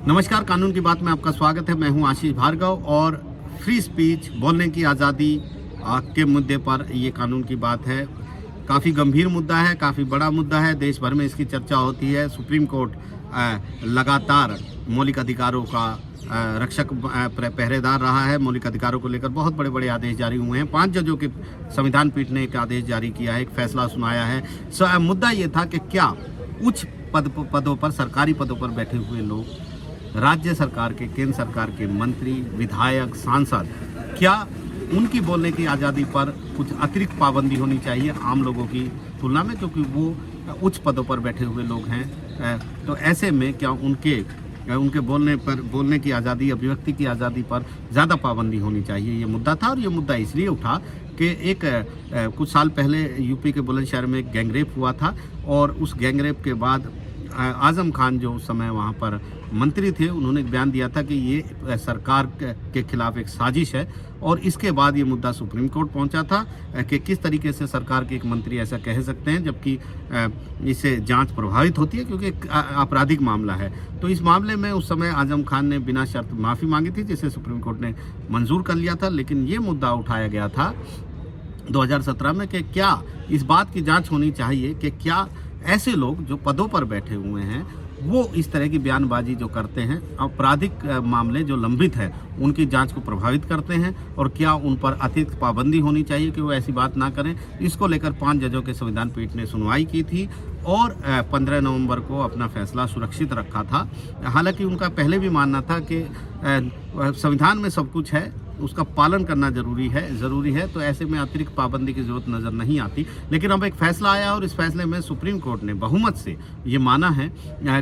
नमस्कार, कानून की बात में आपका स्वागत है। मैं हूं आशीष भार्गव और फ्री स्पीच, बोलने की आज़ादी के मुद्दे पर ये कानून की बात है। काफ़ी गंभीर मुद्दा है, काफ़ी बड़ा मुद्दा है, देश भर में इसकी चर्चा होती है। सुप्रीम कोर्ट लगातार मौलिक अधिकारों का रक्षक पहरेदार रहा है। मौलिक अधिकारों को लेकर बहुत बड़े बड़े आदेश जारी हुए हैं। 5 जजों के संविधान पीठ ने एक आदेश जारी किया है, एक फैसला सुनाया है। मुद्दा ये था कि क्या उच्च पदों पर, सरकारी पदों पर बैठे हुए लोग, राज्य सरकार के, केंद्र सरकार के मंत्री, विधायक, सांसद, क्या उनकी बोलने की आज़ादी पर कुछ अतिरिक्त पाबंदी होनी चाहिए आम लोगों की तुलना में, क्योंकि वो उच्च पदों पर बैठे हुए लोग हैं। तो ऐसे में क्या उनके बोलने की आज़ादी, अभिव्यक्ति की आज़ादी पर ज़्यादा पाबंदी होनी चाहिए, ये मुद्दा था। और ये मुद्दा इसलिए उठा कि कुछ साल पहले यूपी के बुलंदशहर में एक गैंगरेप हुआ था और उस गैंगरेप के बाद आज़म खान जो उस समय वहाँ पर मंत्री थे, उन्होंने एक बयान दिया था कि ये सरकार के खिलाफ एक साजिश है। और इसके बाद ये मुद्दा सुप्रीम कोर्ट पहुंचा था कि किस तरीके से सरकार के एक मंत्री ऐसा कह सकते हैं, जबकि इससे जांच प्रभावित होती है, क्योंकि एक आपराधिक मामला है। तो इस मामले में उस समय आज़म खान ने बिना शर्त माफ़ी मांगी थी, जिसे सुप्रीम कोर्ट ने मंजूर कर लिया था। लेकिन ये मुद्दा उठाया गया था 2017 में कि क्या इस बात की जाँच होनी चाहिए कि क्या ऐसे लोग जो पदों पर बैठे हुए हैं वो इस तरह की बयानबाजी जो करते हैं, आपराधिक मामले जो लंबित है, उनकी जांच को प्रभावित करते हैं, और क्या उन पर अतिरिक्त पाबंदी होनी चाहिए कि वो ऐसी बात ना करें। इसको लेकर 5 जजों के संविधान पीठ ने सुनवाई की थी और 15 नवंबर को अपना फैसला सुरक्षित रखा था। हालांकि उनका पहले भी मानना था कि संविधान में सब कुछ है, उसका पालन करना ज़रूरी है, तो ऐसे में अतिरिक्त पाबंदी की ज़रूरत नज़र नहीं आती। लेकिन अब एक फ़ैसला आया और इस फैसले में सुप्रीम कोर्ट ने बहुमत से ये माना है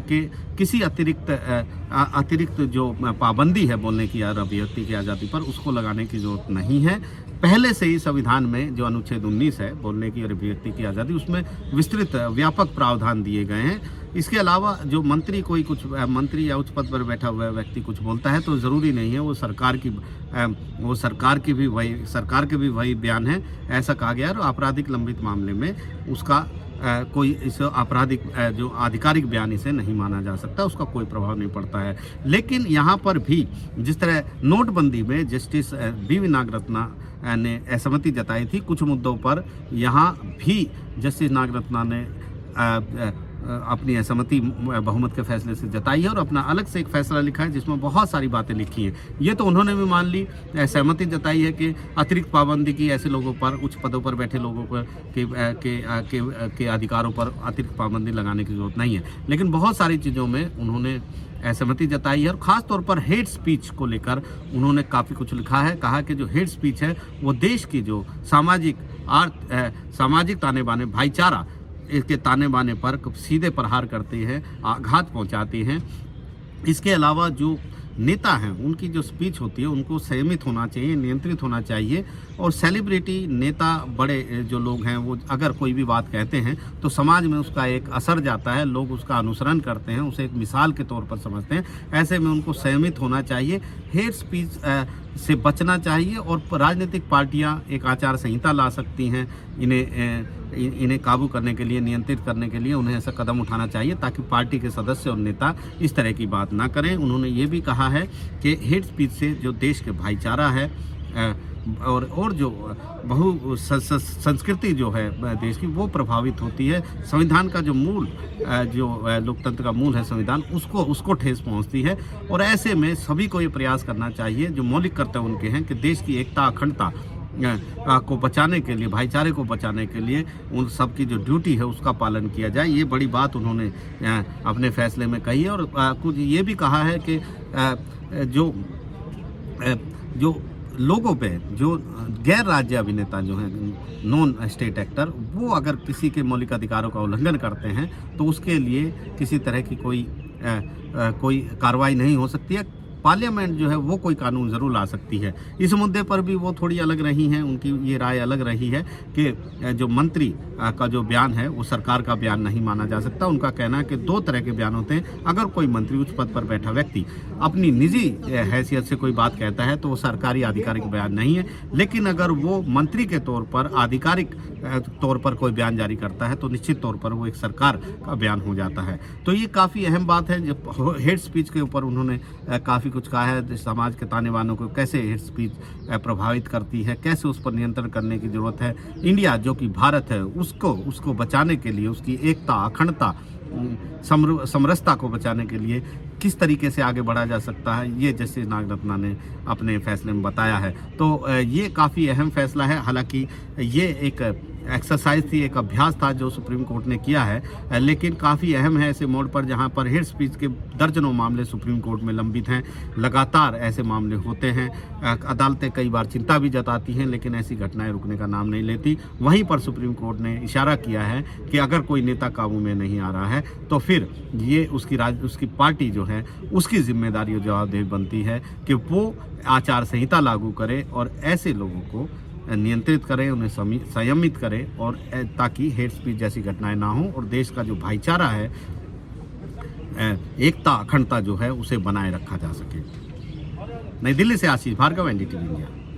कि किसी अतिरिक्त जो पाबंदी है बोलने की या अभिव्यक्ति की आज़ादी पर, उसको लगाने की ज़रूरत नहीं है। पहले से ही संविधान में जो अनुच्छेद 19 है बोलने की और अभिव्यक्ति की आज़ादी, उसमें विस्तृत व्यापक प्रावधान दिए गए हैं। इसके अलावा जो मंत्री या उच्च पद पर बैठा हुआ व्यक्ति कुछ बोलता है तो ज़रूरी नहीं है वो सरकार के भी वही बयान है, ऐसा कहा गया है। और आपराधिक लंबित मामले में उसका कोई इस आपराधिक जो आधिकारिक बयान इसे नहीं माना जा सकता, उसका कोई प्रभाव नहीं पड़ता है। लेकिन यहाँ पर भी जिस तरह नोटबंदी में जस्टिस बी.वी. नागरत्ना ने असहमति जताई थी कुछ मुद्दों पर, यहाँ भी जस्टिस नागरत्ना ने अपनी असहमति बहुमत के फैसले से जताई है और अपना अलग से एक फैसला लिखा है जिसमें बहुत सारी बातें लिखी हैं। ये तो उन्होंने भी मान ली, सहमति जताई है कि अतिरिक्त पाबंदी की ऐसे लोगों पर, उच्च पदों पर बैठे लोगों पर के अधिकारों पर अतिरिक्त पाबंदी लगाने की जरूरत नहीं है। लेकिन बहुत सारी चीज़ों में उन्होंने असहमति जताई है और ख़ास तौर पर हेट स्पीच को लेकर उन्होंने काफ़ी कुछ लिखा है। कहा कि जो हेट स्पीच है वो देश की जो सामाजिक ताने बाने, भाईचारा इसके ताने बाने पर सीधे प्रहार करते हैं, आघात पहुंचाते हैं। इसके अलावा जो नेता हैं उनकी जो स्पीच होती है उनको संयमित होना चाहिए, नियंत्रित होना चाहिए। और सेलिब्रिटी नेता, बड़े जो लोग हैं, वो अगर कोई भी बात कहते हैं तो समाज में उसका एक असर जाता है, लोग उसका अनुसरण करते हैं, उसे एक मिसाल के तौर पर समझते हैं। ऐसे में उनको संयमित होना चाहिए, हेट स्पीच से बचना चाहिए। और राजनीतिक पार्टियां एक आचार संहिता ला सकती हैं, इन्हें काबू करने के लिए, नियंत्रित करने के लिए उन्हें ऐसा कदम उठाना चाहिए ताकि पार्टी के सदस्य और नेता इस तरह की बात ना करें। उन्होंने ये भी कहा है कि हेट स्पीच से जो देश के भाईचारा है और जो संस्कृति जो है देश की, वो प्रभावित होती है। संविधान का जो मूल, जो लोकतंत्र का मूल है संविधान, उसको ठेस पहुंचती है। और ऐसे में सभी को ये प्रयास करना चाहिए, जो मौलिक कर्तव्य उनके हैं, कि देश की एकता, अखंडता को बचाने के लिए, भाईचारे को बचाने के लिए उन सब की जो ड्यूटी है उसका पालन किया जाए। ये बड़ी बात उन्होंने अपने फैसले में कही है। और कुछ ये भी कहा है कि जो लोगों पे, जो गैर राज्य अभिनेता जो हैं, नॉन स्टेट एक्टर, वो अगर किसी के मौलिक अधिकारों का उल्लंघन करते हैं तो उसके लिए किसी तरह की कोई कार्रवाई नहीं हो सकती है। पार्लियामेंट जो है वो कोई कानून ज़रूर ला सकती है। इस मुद्दे पर भी वो थोड़ी अलग रही हैं, उनकी ये राय अलग रही है कि जो मंत्री का जो बयान है वो सरकार का बयान नहीं माना जा सकता। उनका कहना है कि 2 तरह के बयान होते हैं। अगर कोई मंत्री, उच्च पद पर बैठा व्यक्ति अपनी निजी हैसियत से कोई बात कहता है तो वो सरकारी आधिकारिक बयान नहीं है। लेकिन अगर वो मंत्री के तौर पर आधिकारिक तौर पर कोई बयान जारी करता है तो निश्चित तौर पर वो एक सरकार का बयान हो जाता है। तो ये काफ़ी अहम बात है। जब हेट स्पीच के ऊपर उन्होंने काफ़ी कुछ कहा है, समाज के ताने बानों को कैसे हेट स्पीच प्रभावित करती है, कैसे उस पर नियंत्रण करने की ज़रूरत है। इंडिया जो कि भारत है उसको बचाने के लिए, उसकी एकता, अखंडता, समरसता को बचाने के लिए किस तरीके से आगे बढ़ा जा सकता है, ये जस्टिस नागरत्ना ने अपने फैसले में बताया है। तो ये काफ़ी अहम फैसला है। हालांकि ये एक एक्सरसाइज थी, एक अभ्यास था जो सुप्रीम कोर्ट ने किया है, लेकिन काफ़ी अहम है ऐसे मोड़ पर जहां पर हेट स्पीच के दर्जनों मामले सुप्रीम कोर्ट में लंबित हैं। लगातार ऐसे मामले होते हैं। अदालतें कई बार चिंता भी जताती हैं, लेकिन ऐसी घटनाएं रुकने का नाम नहीं लेती। वहीं पर सुप्रीम कोर्ट ने इशारा किया है कि अगर कोई नेता काबू में नहीं आ रहा है तो फिर ये उसकी पार्टी जो है उसकी जिम्मेदारी और जवाबदेही बनती है कि वो आचार संहिता लागू करे और ऐसे लोगों को नियंत्रित करें, उन्हें संयमित करें, और ताकि हेट स्पीच जैसी घटनाएं ना हो और देश का जो भाईचारा है, एकता, अखंडता जो है उसे बनाए रखा जा सके। नई दिल्ली से आशीष भार्गव, NDTV इंडिया।